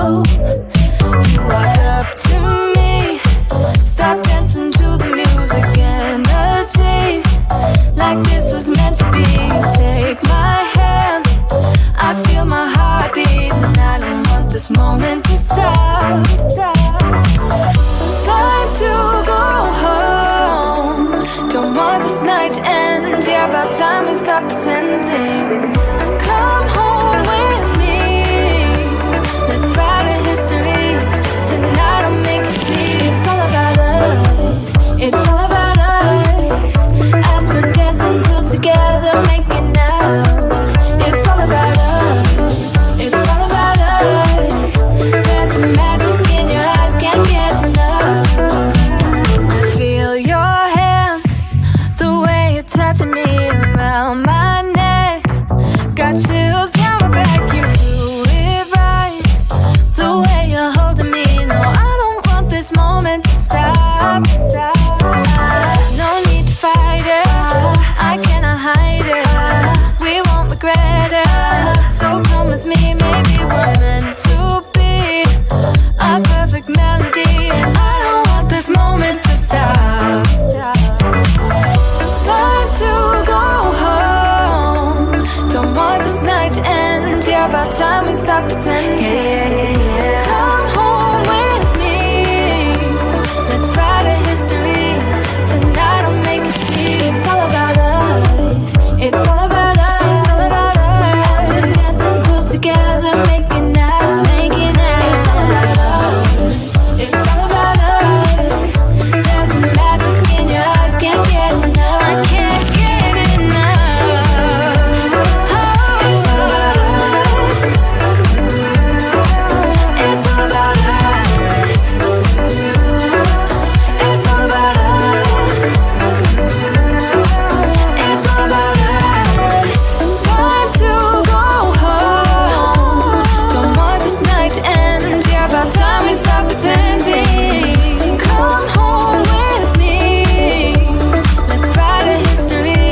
You walked up to me, started dancing to the music and the chase, like this was meant to be. Take my hand, I feel my heart beat, and I don't want this moment to stop. Time to go home, don't want this night to end. Yeah, about time we stop pretending. Come home with me, let's write a history. Tonight I'll make you see it's all about us. It's all about us. As we're dancing close together, making out. It's all about us. It's all about us. There's some magic in your eyes, can't get enough. Feel your hands, the way you're touching me around my neck. Got chills down my back, you do it right. The way you're holding me, no, I don't want this moment to stop. No need to fight it, I cannot hide it. We won't regret it, so come with me, maybe we're meant to be. A perfect melody, and I don't want this moment to stop. Time to go home, don't want this night to end. Yeah, about time we stop pretending. Come home with me, let's write a history. Tonight I'll make you see it's all about us. It's all about us. It's all about us. As we're dancing close together, making out, making out. It's all about us. It's all about us. There's some magic in your eyes, can't get enough. I can't get enough. Oh, it's all about us. It's all about us. It's all about us. It's all about us. Time to go home, don't want this night to end. Yeah, about time we stop pretending. Come home with me, let's write a history.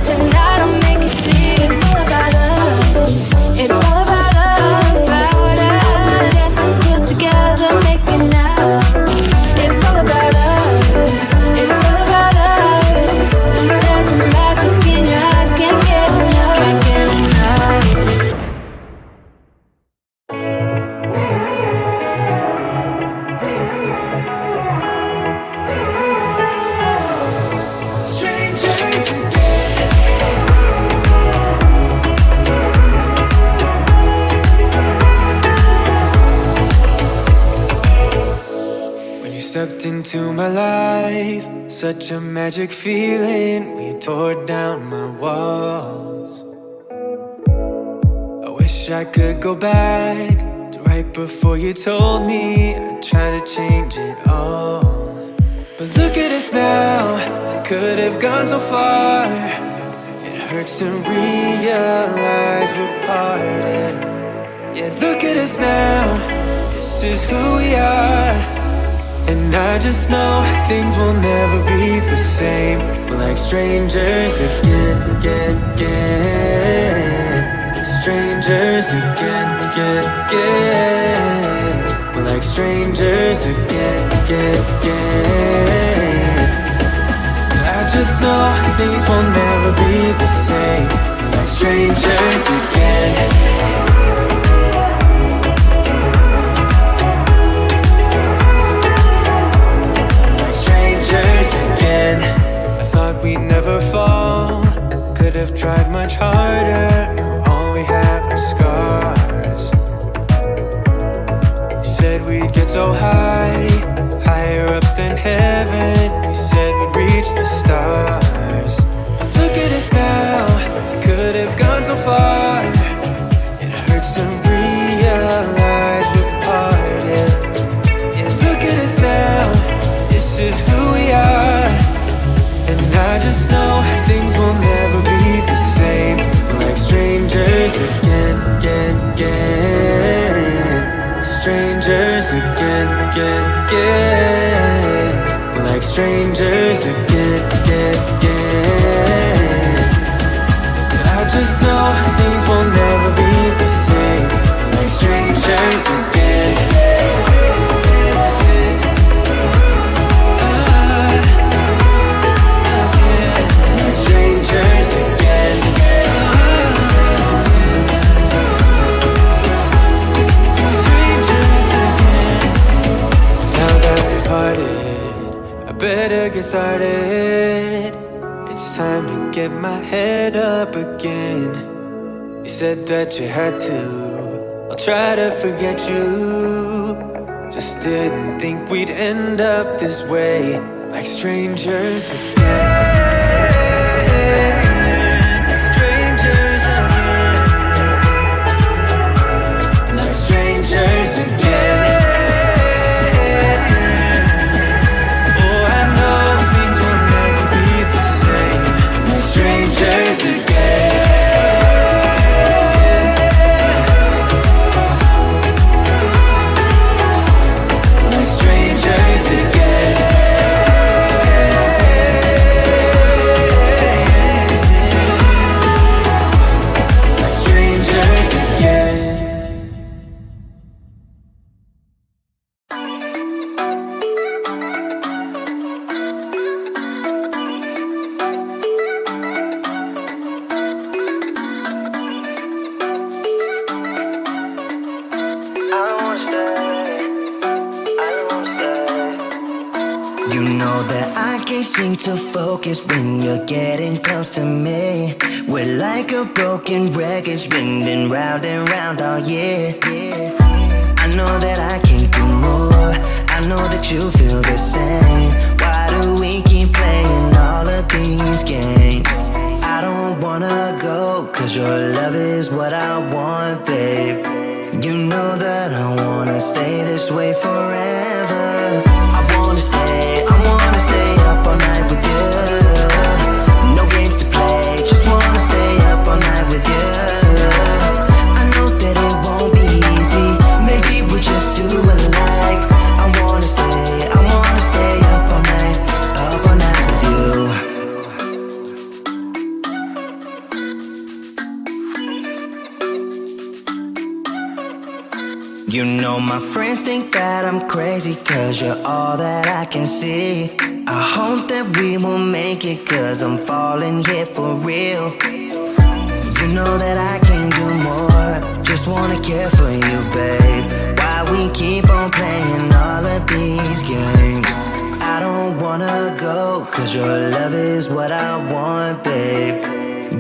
Tonight I'll make you see it's all about us. It's all about us, about us. We're dancing close together, making out. It's all about us. It's all about us. There's some magic in your eyes, can't get enough. Can't get enough. Strangers again. When you stepped into my life, such a magic feeling when you tore down my walls. I wish I could go back to right before you told me I'd try to change it all. But look at us now, could have gone so far. It hurts to realize we're parted. Yeah, look at us now, this is who we are. And I just know things will never be the same. We're like strangers again, again, again. Strangers again, again, again. We're like strangers again, again, again. I just know things will never be the same. We're like strangers again. Again. I thought we'd never fall, could have tried much harder. All we have are scars. You said we'd get so high, higher up than heaven. You said we'd reach the stars. But look at us now, could have gone so far. It hurts to realize we're parted. Yeah, look at us now, this is who we are. And I just know things will never be the same. We're like strangers again, again, again. Strangers again, again, again. We're like strangers again, again, again. I just know things will never be the same. We're like strangers again. better get started. It's time to get my head up again. You said that you had to. I'll try to forget you. Just didn't think we'd end up this way, like strangers again. Strangers again. Like strangers again. Strangers again. Like strangers again. Like strangers again. You know that I can't seem to focus when you're getting close to me. We're like a broken record spinning round and round all year. I know that I can't do more. I know that you feel the same. Why do we keep playing all of these games? I don't wanna go, cause your love is what I want, babe. You know that I wanna stay this way forever. I wanna stay up all night with you. No games to play, just wanna stay up all night with you. I know that it won't be easy, maybe we're just too alike. I wanna stay up all night with you. You know my friends think that I'm crazy, cause you're all that I can see. I hope that we will make it, cause I'm falling here for real. You know that I can do more, just wanna care for you, babe. Why we keep on playing all of these games? I don't wanna go, cause your love is what I want, babe.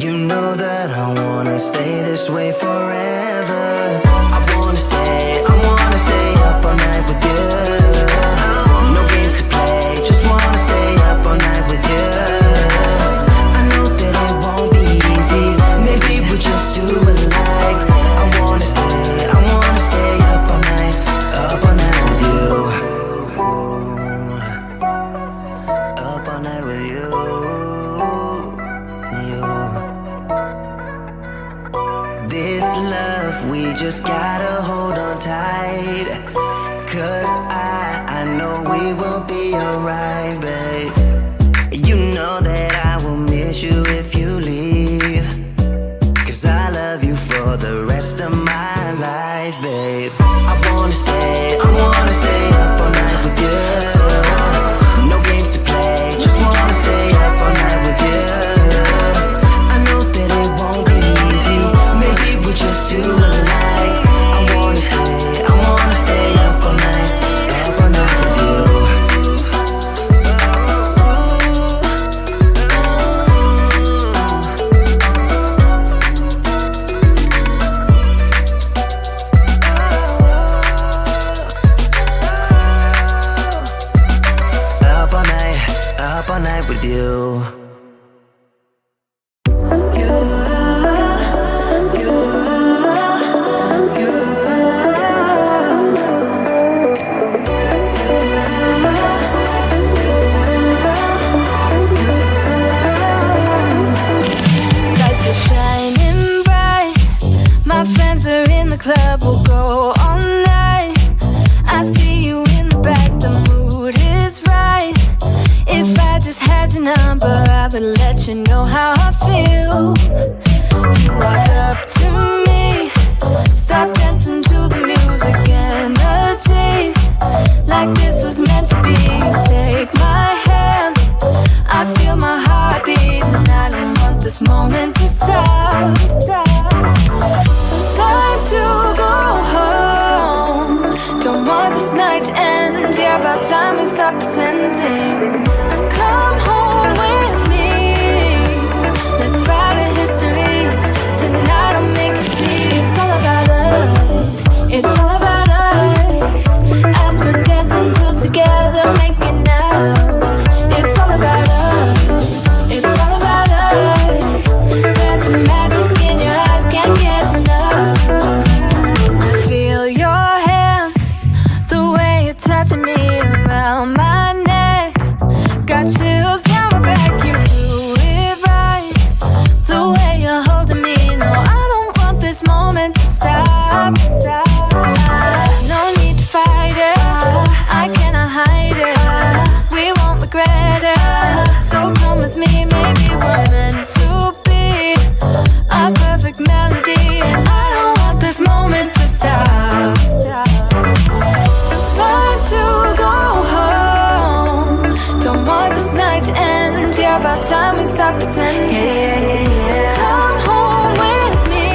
You know that I wanna stay this way forever. I wanna stay up all night with you. No games to play, just wanna stay up all night with you. I know that it won't be easy, maybe we're just too alike. I wanna stay up all night with you. Up all night with you. This love, we just gotta hold on tight. Cause I know we will be alright, babe. You know that I will miss you if you leave. Cause I love you for the rest of my life, babe. I wanna stay up all night with you. No games to play, just wanna stay up all night with you. I know that it won't be easy, maybe we're just too alike. I wanna stay up all night with you. Up all night with you. Lights are shining bright. My friends are in the club, we'll go all night. I see you in the back, the mood is right. If I just had your number, I would let you know how I feel. You walk up to me, start dancing to the music and the chase. Like this was meant to be. Take my hand, I feel my heart beat, and I don't want this moment to stop. Time to go home, don't want this night to end. Yeah, about time we stop pretending. It's all about us as we're dancing close together, making out. It's all about us. It's all about us. There's some magic in your eyes, can't get enough. I feel your hands, the way you're touching me around my neck. Got chills down my back, you do it right. The way you're holding me, no, I don't want this moment to stop. No need to fight it, I cannot hide it. We won't regret it, so come with me, maybe we're meant to be. A perfect melody, and I don't want this moment to stop. Time to go home, don't want this night to end. Yeah, about time we stop pretending. Come home with me,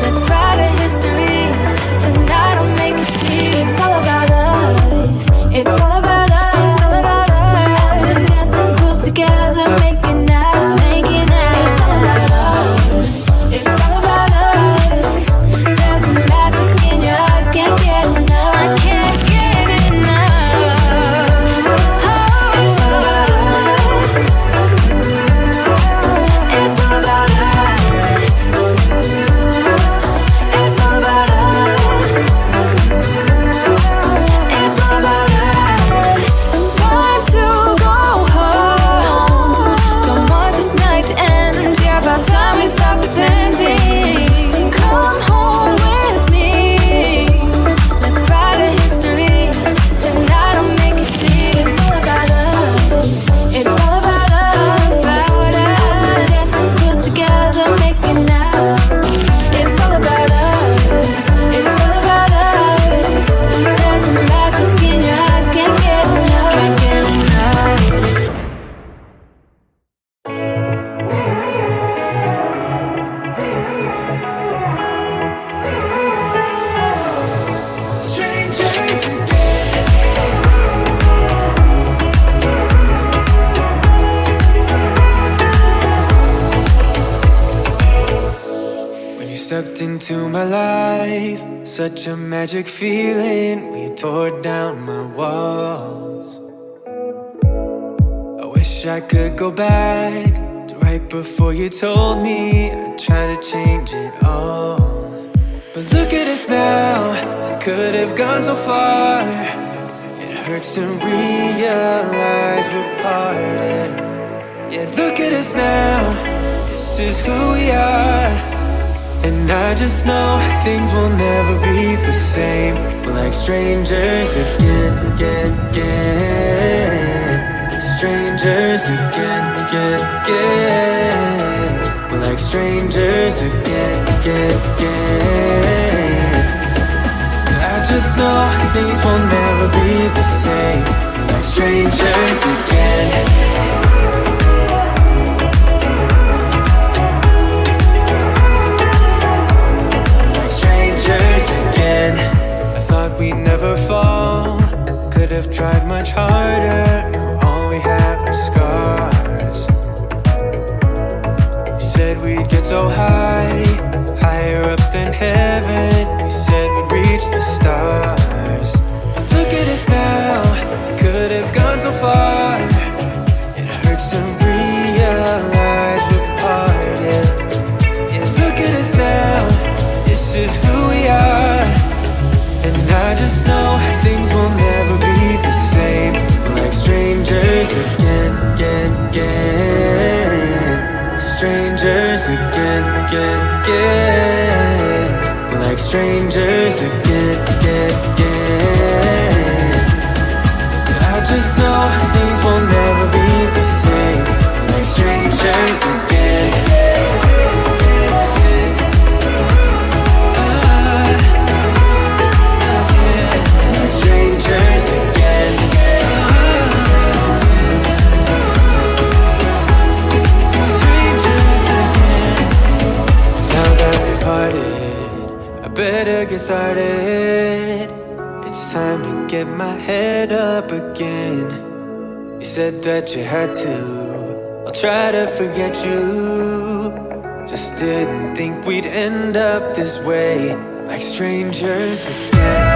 let's write a history. Tonight I'll make you see. It's all about us. It's all about us. It's all about us. As we're dancing close together, making out, making out. It's all about us. It's all about us. There's some magic in your eyes, can't get enough. I can't get enough. Oh, it's all about us. It's all about us. It's all about us. It's all about us. Time to go home. Don't want this night to end. Yeah, about time we stop pretending. Come home with me. Let's write a history. Tonight I'll make you see. It's all about us. It's all about us. As we're dancing close together, making out. It's all about us. It's all about us. There's a magic in your eyes, can't get enough. Can't get enough. Strangers again. When you stepped into my life, such a magic feeling when you tore down my walls. I wish I could go back to right before you told me I'd try to change it all. But look at us now, could have gone so far. It hurts to realize we're parted. Yeah, look at us now, this is who we are. And I just know things will never be the same. We're like strangers again, again, again. Strangers again, again, again. We're like strangers again, again, again. I just know things will never be the same. We're like strangers again. Again, I thought we'd never fall. Could have tried much harder. Now all we have are scars. You said we'd get so high, higher up than heaven. You said we'd reach the stars. But look at us now, could have gone so far. It hurts to realize we're parted. Yeah, look at us now, this is who we are. And I just know things will never be the same. We're like strangers again, again, again. Strangers again, again, again. We're like strangers again, again, again. I just know things will never be the same. We're like strangers again. Strangers again. Strangers again. Now that we parted, I better get started. It's time to get my head up again. You said that you had to. I'll try to forget you. Just didn't think we'd end up this way. like strangers again.